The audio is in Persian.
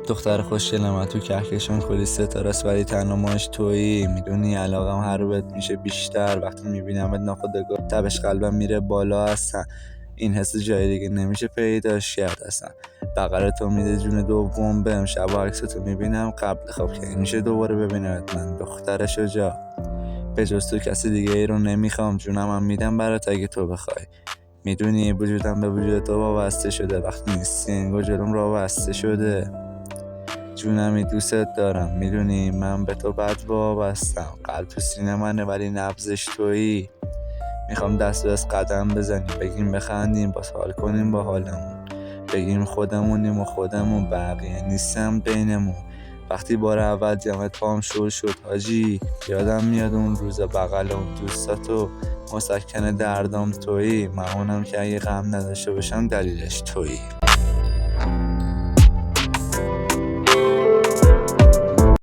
دختر خوشگلم، تو کهکشان کلی ستاره است ولی تنها ماش تویی. میدونی علاقم هر رو بهت میشه بیشتر، وقتی میبینمت ناخودآگاه تبش قلبم میره بالا هستن. این حس جای دیگه نمیشه پیداش کرد اصلا. بغل تو میده جون دوم بهم، شب و عکس تو میبینم قبل خواب که میشه دوباره ببینمت من دختر شجاع. به جز تو کسی دیگه ای رو نمیخوام، جونم هم میدم برات اگه تو بخوای. میدونی وجودم به وجود تو وابسته شده، وقتی نیستی انگار جلوم راه بسته شده. جونمی دوست دارم، میدونی من به تو بد وابستم. قلب تو سینه منه ولی نبضش تویی. میخوام دست به دست قدم بزنیم، بگیم بخندیم، باز حال کنیم با حالمون، بگیم خودمونیم و خودمون بقیه نیستم بینمون. وقتی بار اول جمعت پام شل شد حاجی، یادم میاد اون روز بغل اون دوستاتو، مسکن دردام تویی. من اونم که اگه غم نداشته باشم دلیلش تویی.